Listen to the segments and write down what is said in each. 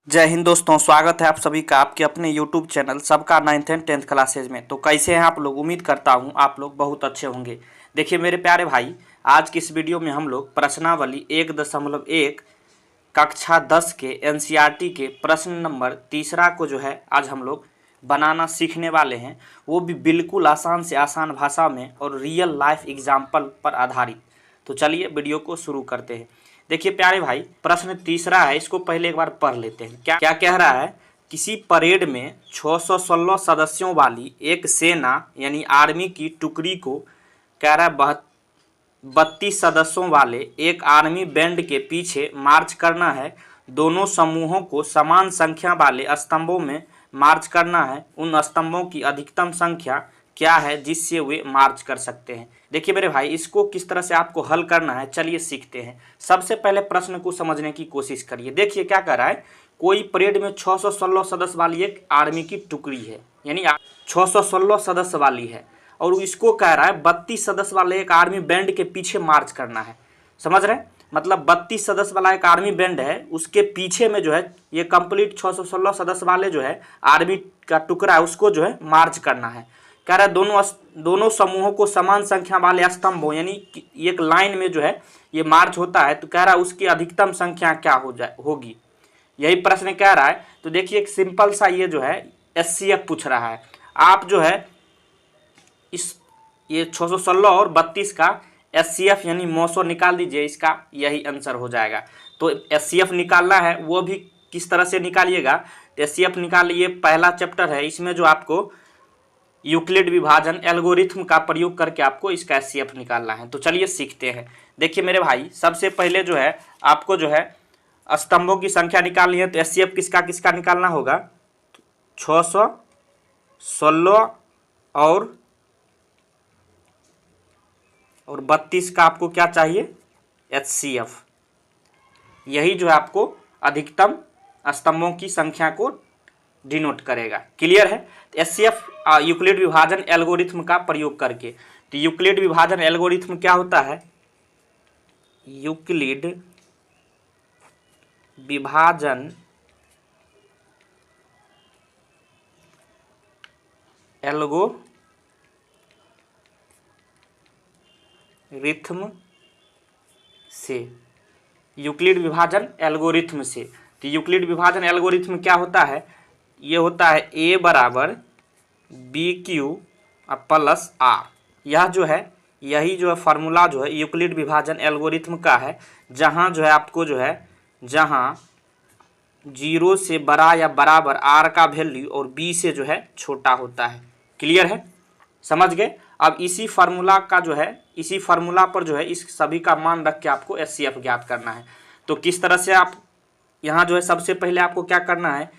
जय हिंद दोस्तों, स्वागत है आप सभी का आपके अपने YouTube चैनल सबका 9th एंड 10th क्लासेज में। तो कैसे हैं आप लोग? उम्मीद करता हूं आप लोग बहुत अच्छे होंगे। देखिए मेरे प्यारे भाई, आज की इस वीडियो में हम लोग प्रश्नावली 1.1 कक्षा 10 के NCERT के प्रश्न नंबर तीसरा को जो है आज हम लोग बनाना सीखने वाले हैं, वो भी बिल्कुल आसान से आसान भाषा में और रियल लाइफ एग्जाम्पल पर आधारित। तो चलिए वीडियो को शुरू करते हैं। देखिए प्यारे भाई, प्रश्न तीसरा है, इसको पहले एक बार पढ़ लेते हैं। क्या क्या कह रहा है? किसी परेड में 616 सदस्यों वाली एक सेना यानी आर्मी की टुकड़ी को कह रहा है 32 सदस्यों वाले एक आर्मी बैंड के पीछे मार्च करना है। दोनों समूहों को समान संख्या वाले स्तंभों में मार्च करना है। उन स्तंभों की अधिकतम संख्या क्या है जिससे वे मार्च कर सकते हैं? देखिए मेरे भाई, इसको किस तरह से आपको हल करना है चलिए सीखते हैं। सबसे पहले प्रश्न को समझने की कोशिश करिए। देखिए क्या कर रहा है, कोई परेड में 616 सदस्य वाली एक आर्मी की टुकड़ी है, यानी 616 सदस्य वाली है, और इसको कह रहा है 32 सदस्य वाले एक आर्मी बैंड के पीछे मार्च करना है। समझ रहे हैं? मतलब 32 सदस्य वाला एक आर्मी बैंड है, उसके पीछे में जो है ये कंप्लीट 616 सदस्य वाले जो है आर्मी का टुकड़ा है, उसको जो है मार्च करना है। कह रहा है दोनों समूहों को समान संख्या वाले स्तंभों, यानी एक लाइन में जो है ये मार्च होता है, तो कह रहा है उसकी अधिकतम संख्या क्या होगी, यही प्रश्न कह रहा है। तो देखिए एक सिंपल सा ये जो है SCF पूछ रहा है। आप जो है इस ये 616 और 32 का SCF यानी मौसो निकाल दीजिए, इसका यही आंसर हो जाएगा। तो SCF निकालना है, वो भी किस तरह से निकालिएगा? तो SCF निकालिए, पहला चैप्टर है, इसमें जो आपको यूक्लिड विभाजन एल्गोरिथम का प्रयोग करके आपको इसका SCF निकालना है। तो चलिए सीखते हैं। देखिए मेरे भाई, सबसे पहले जो है आपको जो है स्तंभों की संख्या निकालनी है, तो SCF किसका किसका निकालना होगा? 616 और 32 का आपको क्या चाहिए? HCF। यही जो है आपको अधिकतम स्तंभों की संख्या को डिनोट करेगा। क्लियर है? तो SCF यूक्लिड विभाजन एल्गोरिथम का प्रयोग करके। तो यूक्लिड विभाजन एल्गोरिथम क्या होता है? यूक्लिड विभाजन एल्गोरिथम से, यूक्लिड विभाजन एल्गोरिथम से। तो यूक्लिड विभाजन एल्गोरिथम क्या होता है? ये होता है A बराबर BQ प्लस R। यह जो है यही जो है फार्मूला जो है यूक्लिड विभाजन एल्गोरिथम का है, जहाँ जो है आपको जो है जहाँ 0 से बड़ा या बराबर R का वैल्यू और B से जो है छोटा होता है। क्लियर है? समझ गए? अब इसी फार्मूला का जो है इसी फार्मूला पर जो है इस सभी का मान रख के आपको SCF ज्ञात करना है। तो किस तरह से आप यहाँ जो है सबसे पहले आपको क्या करना है,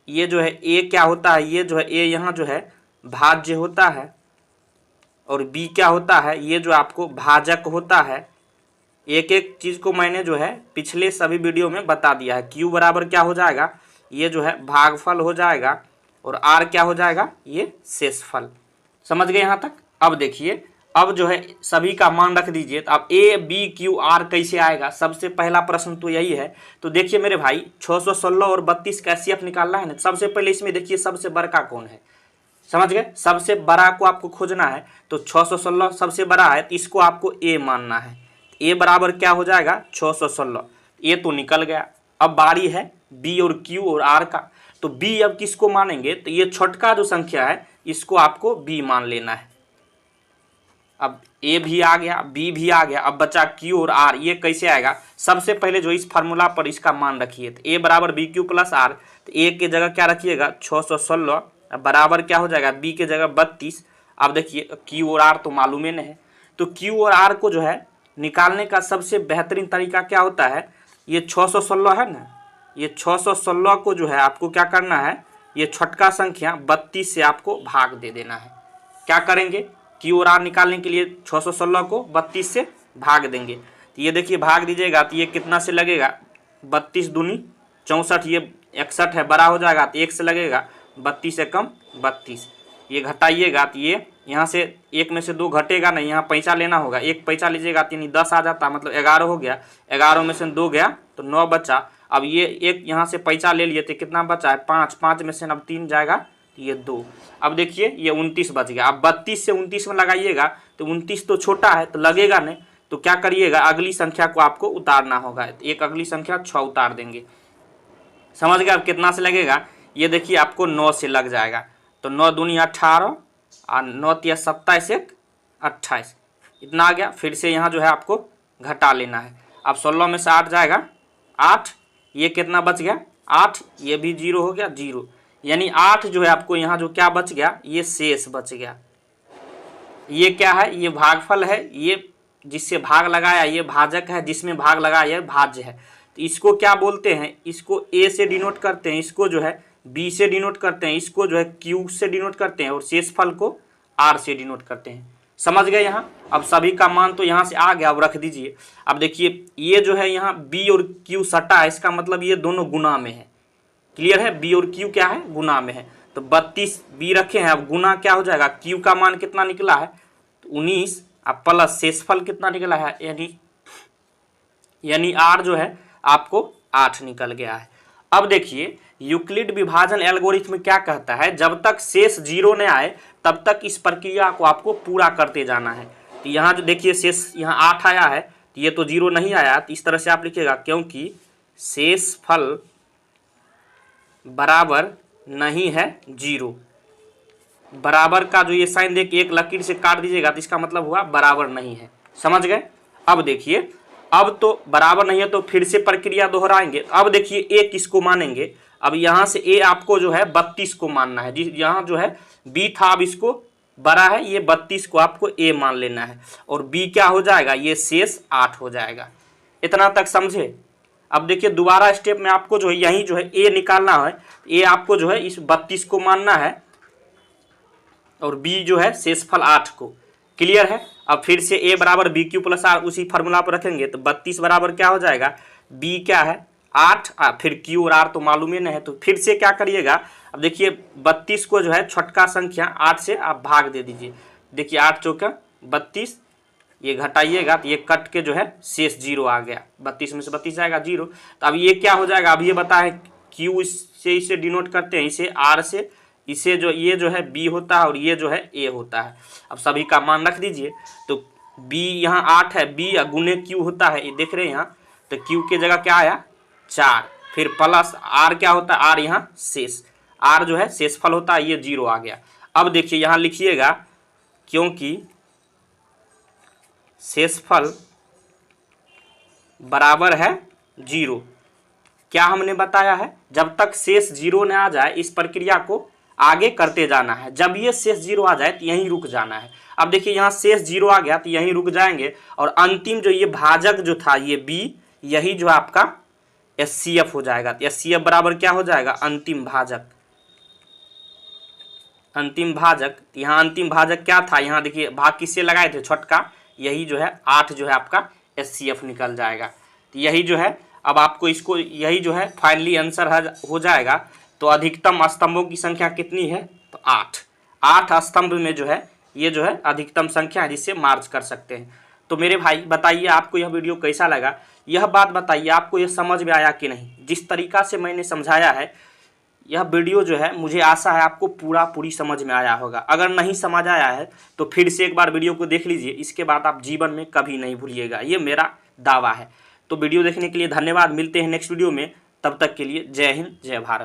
ये जो है A क्या होता है, ये जो है A यहाँ जो है भाज्य होता है, और B क्या होता है, ये जो आपको भाजक होता है। एक एक चीज़ को मैंने जो है पिछले सभी वीडियो में बता दिया है। Q बराबर क्या हो जाएगा, ये जो है भागफल हो जाएगा, और R क्या हो जाएगा, ये शेषफल। समझ गए यहाँ तक? अब देखिए, अब जो है सभी का मान रख दीजिए। तो अब A B Q R कैसे आएगा? सबसे पहला प्रश्न तो यही है। तो देखिए मेरे भाई, 616 और 32 का SCF निकालना है ना। सबसे पहले इसमें देखिए सबसे बड़ा कौन है, समझ गए? सबसे बड़ा को आपको खोजना है। तो 616 सबसे बड़ा है, तो इसको आपको A मानना है। A बराबर क्या हो जाएगा? 616। A तो निकल गया। अब बारी है B और Q और R का। तो B अब किसको मानेंगे? तो ये छोटका जो संख्या है इसको आपको B मान लेना है। अब A भी आ गया, B भी आ गया, अब बचा Q और R। ये कैसे आएगा? सबसे पहले जो इस फार्मूला पर इसका मान रखिए। तो A बराबर BQ प्लस R। तो A के जगह क्या रखिएगा? 616। बराबर क्या हो जाएगा? B के जगह 32। अब देखिए Q और R तो मालूम ही नहीं है। तो Q और R को जो है निकालने का सबसे बेहतरीन तरीका क्या होता है? ये 616 है ना, ये 616 को जो है आपको क्या करना है, ये छोटका संख्या 32 से आपको भाग दे देना है। क्या करेंगे? Q और R निकालने के लिए 616 को 32 से भाग देंगे। तो ये देखिए भाग दीजिएगा तो ये कितना से लगेगा? 32 दूनी 64, ये 61 है, बड़ा हो जाएगा तो 1 से लगेगा, 32 से कम 32। ये घटाइएगा तो ये यहाँ से 1 में से 2 घटेगा नहीं, यहाँ पैसा लेना होगा, 1 पैसा लीजिएगा तो यानी 10 आ जाता, मतलब 11 हो गया। 11 में से 2 गया तो 9 बचा। अब ये एक यहाँ से पैसा ले लिए थे, कितना बचा है 5, 5 में से अब 3 जाएगा तो ये 2। अब देखिए ये 29 बच गया। अब 32 से 29 में लगाइएगा तो 29 तो छोटा है तो लगेगा नहीं, तो क्या करिएगा अगली संख्या को आपको उतारना होगा। एक अगली संख्या 6 उतार देंगे, समझ गए। अब कितना से लगेगा ये देखिए आपको 9 से लग जाएगा। तो 9 दूनी 18 और 9 तिया 27, 1 28, इतना आ गया। फिर से यहाँ जो है आपको घटा लेना है। अब 16 में से 8 जाएगा 8, ये कितना बच गया 8, ये भी 0 हो गया 0, यानी 8 जो है आपको यहाँ जो क्या बच गया ये शेष बच गया। ये क्या है ये भागफल है, ये जिससे भाग लगाया ये भाजक है, जिसमें भाग लगाया ये भाज्य है। तो इसको क्या बोलते हैं, इसको ए से डिनोट करते हैं, इसको जो है बी से डिनोट करते हैं, इसको जो है क्यू से डिनोट करते हैं और शेषफल को आर से डिनोट करते हैं। समझ गए यहाँ। अब सभी का मान तो यहाँ से आ गया, अब रख दीजिए। अब देखिए ये जो है यहाँ बी और क्यू सटा है, इसका मतलब ये दोनों गुना में है। क्लियर है, बी और क्यू क्या है गुना में है। तो 32 बी रखे हैं, अब गुना क्या हो जाएगा, क्यू का मान कितना निकला है तो 19, अब प्लस शेषफल कितना निकला है यानी आर जो है आपको 8 निकल गया है। अब देखिए यूक्लिड विभाजन एल्गोरिथ्म क्या कहता है, जब तक शेष 0 न आए तब तक इस प्रक्रिया को आपको पूरा करते जाना है। तो यहाँ जो देखिए शेष यहाँ 8 आया है, तो ये तो 0 नहीं आया, तो इस तरह से आप लिखिएगा क्योंकि शेषफल बराबर नहीं है 0। बराबर का जो ये साइन देके एक लकीर से काट दीजिएगा तो इसका मतलब हुआ बराबर नहीं है। समझ गए। अब देखिए अब तो बराबर नहीं है तो फिर से प्रक्रिया दोहराएंगे। अब देखिए ए किसको मानेंगे, अब यहाँ से ए आपको जो है 32 को मानना है। जिस यहाँ जो है बी था अब इसको बड़ा है, ये 32 को आपको ए मान लेना है और बी क्या हो जाएगा ये शेष 8 हो जाएगा। इतना तक समझे। अब देखिए दोबारा स्टेप में आपको जो है यही जो है ए निकालना है, ए आपको जो है इस 32 को मानना है और बी जो है शेषफल 8 को। क्लियर है। अब फिर से ए बराबर बी क्यू प्लस आर उसी फार्मूला पर रखेंगे तो 32 बराबर क्या हो जाएगा बी क्या है 8, फिर क्यू और आर तो मालूम ही नहीं है, तो फिर से क्या करिएगा। अब देखिए 32 को जो है छोटका संख्या 8 से आप भाग दे दीजिए। देखिए 8 चौका 32, ये घटाइएगा तो ये कट के जो है शेष 0 आ गया। 32 में से 32 जाएगा 0। तो अब ये क्या हो जाएगा, अब ये बताएं क्यू इससे इसे डिनोट करते हैं, इसे आर से, इसे जो ये जो है बी होता है और ये जो है ए होता है। अब सभी का मान रख दीजिए। तो बी यहाँ 8 है, बी गुने क्यू होता है, ये देख रहे हैं यहाँ, तो क्यू के जगह क्या आया 4, फिर प्लस आर क्या होता है आर यहाँ शेष, आर जो है शेषफल होता है, ये 0 आ गया। अब देखिए यहाँ लिखिएगा क्योंकि शेषफल बराबर है 0। क्या हमने बताया है, जब तक शेष 0 न आ जाए इस प्रक्रिया को आगे करते जाना है। जब ये शेष 0 आ जाए तो यहीं रुक जाना है। अब देखिए यहाँ शेष 0 आ गया तो यहीं रुक जाएंगे और अंतिम जो ये भाजक जो था ये b, यही जो आपका HCF हो जाएगा। तो HCF बराबर क्या हो जाएगा अंतिम भाजक। अंतिम भाजक, यहाँ अंतिम भाजक क्या था, यहाँ देखिए भाग किससे लगाए थे छोटका, यही जो है 8 जो है आपका HCF निकल जाएगा। तो यही जो है अब आपको इसको यही जो है फाइनली आंसर हो जाएगा। तो अधिकतम स्तंभों की संख्या कितनी है तो 8 स्तंभ में जो है ये जो है अधिकतम संख्या है जिससे मार्च कर सकते हैं। तो मेरे भाई बताइए आपको यह वीडियो कैसा लगा, यह बात बताइए आपको यह समझ में आया कि नहीं। जिस तरीका से मैंने समझाया है यह वीडियो जो है मुझे आशा है आपको पूरी समझ में आया होगा। अगर नहीं समझ आया है तो फिर से एक बार वीडियो को देख लीजिए, इसके बाद आप जीवन में कभी नहीं भूलिएगा, ये मेरा दावा है। तो वीडियो देखने के लिए धन्यवाद, मिलते हैं नेक्स्ट वीडियो में, तब तक के लिए जय हिंद जय भारत।